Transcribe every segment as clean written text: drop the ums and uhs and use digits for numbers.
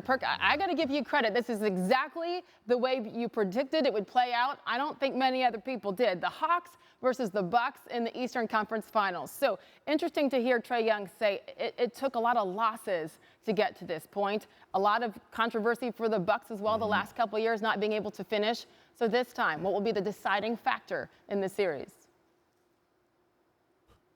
Perk, I got to give you credit. This is exactly the way you predicted it would play out. I don't think many other people did. The Hawks versus the Bucks in the Eastern Conference Finals. So interesting to hear Trae Young say it took a lot of losses to get to this point. A lot of controversy for the Bucks as well the last couple of years, not being able to finish. So this time, what will be the deciding factor in the series?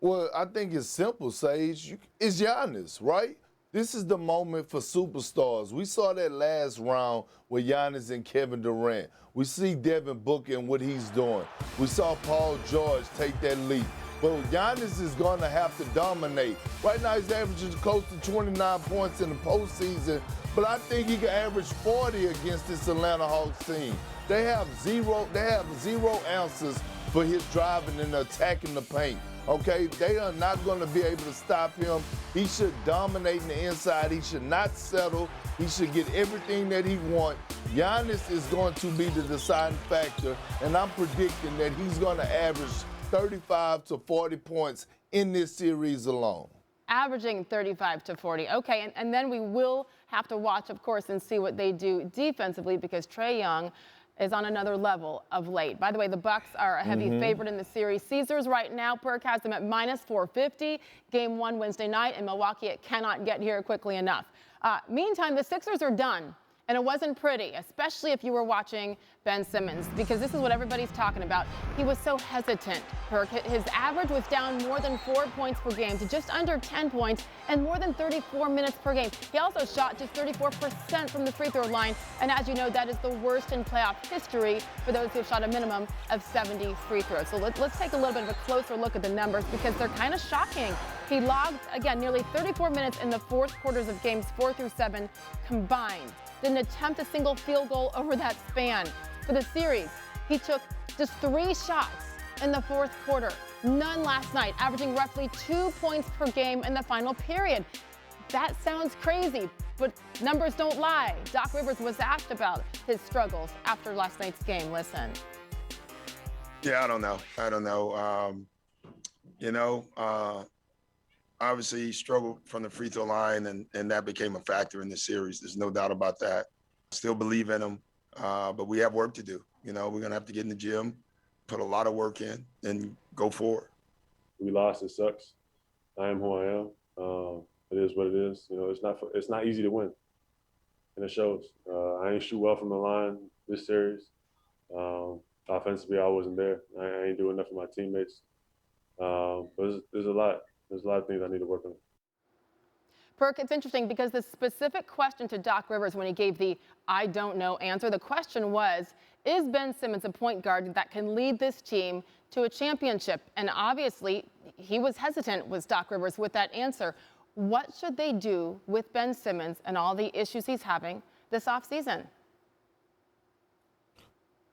Well, I think it's simple, Sage. It's Giannis, right? This is the moment for superstars. We saw that last round with Giannis and Kevin Durant. We see Devin Booker and what he's doing. We saw Paul George take that leap. But Giannis is going to have to dominate. Right now he's averaging close to 29 points in the postseason, but I think he can average 40 against this Atlanta Hawks team. They have zero ounces for his driving and attacking the paint. Okay, they are not going to be able to stop him. He should dominate in the inside. He should not settle. He should get everything that he wants. Giannis is going to be the deciding factor, and I'm predicting that he's going to average 35 to 40 points in this series alone. Averaging 35 to 40. Okay, and then we will have to watch, of course, and see what they do defensively because Trae Young is on another level of late. By the way, the Bucks are a heavy favorite in the series. Caesars right now, Perk has them at minus 450. Game 1 Wednesday night in Milwaukee. It cannot get here quickly enough. Meantime, the Sixers are done. And it wasn't pretty, especially if you were watching Ben Simmons, because this is what everybody's talking about. He was so hesitant, Perk. His average was down more than 4 points per game to just under 10 points and more than 34 minutes per game. He also shot just 34% from the free throw line. And as you know, that is the worst in playoff history for those who have shot a minimum of 70 free throws. So let's take a little bit of a closer look at the numbers because they're kind of shocking. He logged, again, nearly 34 minutes in the fourth quarters of games 4 through 7 combined. Didn't attempt a single field goal over that span. For the series, he took just 3 shots in the fourth quarter, none last night, averaging roughly 2 points per game in the final period. That sounds crazy, but numbers don't lie. Doc Rivers was asked about his struggles after last night's game. Listen. Yeah, I don't know. Obviously, he struggled from the free throw line, and that became a factor in the series. There's no doubt about that. Still believe in him, but we have work to do. We're going to have to get in the gym, put a lot of work in, and go forward. We lost. It sucks. I am who I am. It is what it is. It's not easy to win, and it shows. I ain't shoot well from the line this series. Offensively, I wasn't there. I ain't doing enough for my teammates. But there's a lot. There's a lot of things I need to work on. Perk, it's interesting because the specific question to Doc Rivers when he gave the I don't know answer, the question was, is Ben Simmons a point guard that can lead this team to a championship? And obviously, he was hesitant, was Doc Rivers, with that answer. What should they do with Ben Simmons and all the issues he's having this offseason?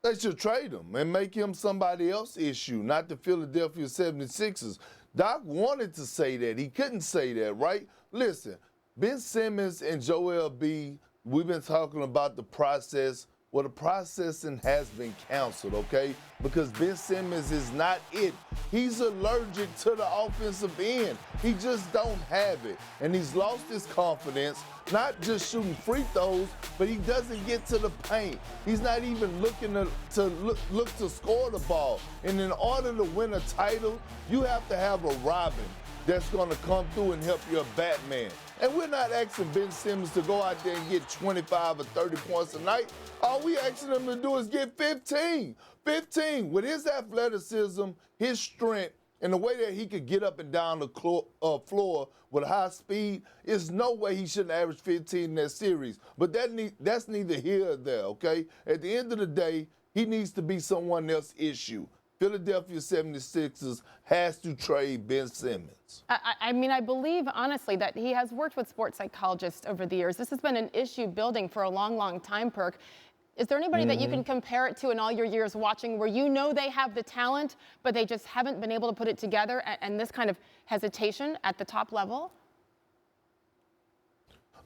They should trade him and make him somebody else's issue, not the Philadelphia 76ers. Doc wanted to say that. He couldn't say that, right? Listen, Ben Simmons and Joel B, we've been talking about the process. Well, the processing has been canceled, okay? Because Ben Simmons is not it. He's allergic to the offensive end. He just don't have it. And he's lost his confidence, not just shooting free throws, but he doesn't get to the paint. He's not even looking to look to score the ball. And in order to win a title, you have to have a Robin that's going to come through and help your Batman. And we're not asking Ben Simmons to go out there and get 25 or 30 points a night. All we asking him to do is get 15. 15 with his athleticism, his strength, and the way that he could get up and down the floor with high speed, there's no way he shouldn't average 15 in that series. But that's neither here or there, okay? At the end of the day, he needs to be someone else's issue. Philadelphia 76ers has to trade Ben Simmons. I believe, honestly, that he has worked with sports psychologists over the years. This has been an issue building for a long, long time, Perk. Is there anybody that you can compare it to in all your years watching where you know they have the talent, but they just haven't been able to put it together, and this kind of hesitation at the top level?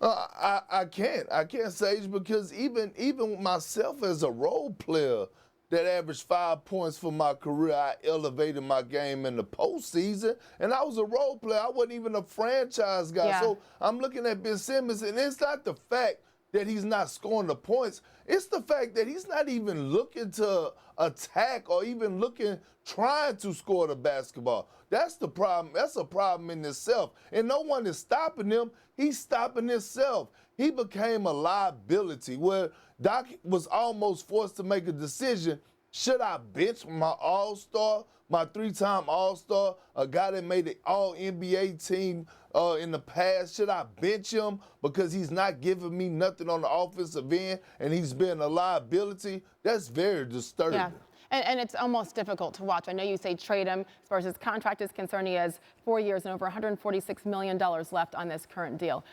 I can't, Sage, because even myself as a role player that averaged 5 points for my career, I elevated my game in the postseason, and I was a role player. I wasn't even a franchise guy. Yeah. So I'm looking at Ben Simmons, and it's not the fact that he's not scoring the points. It's the fact that he's not even looking to attack or even trying to score the basketball. That's the problem. That's a problem in itself. And no one is stopping him. He's stopping himself. He became a liability where Doc was almost forced to make a decision. Should I bench my all-star, my 3-time all-star, a guy that made the all-NBA team in the past? Should I bench him because he's not giving me nothing on the offensive end and he's been a liability? That's very disturbing. Yeah. And it's almost difficult to watch. I know you say trade him. As far as his contract is concerned, he has 4 years and over $146 million left on this current deal.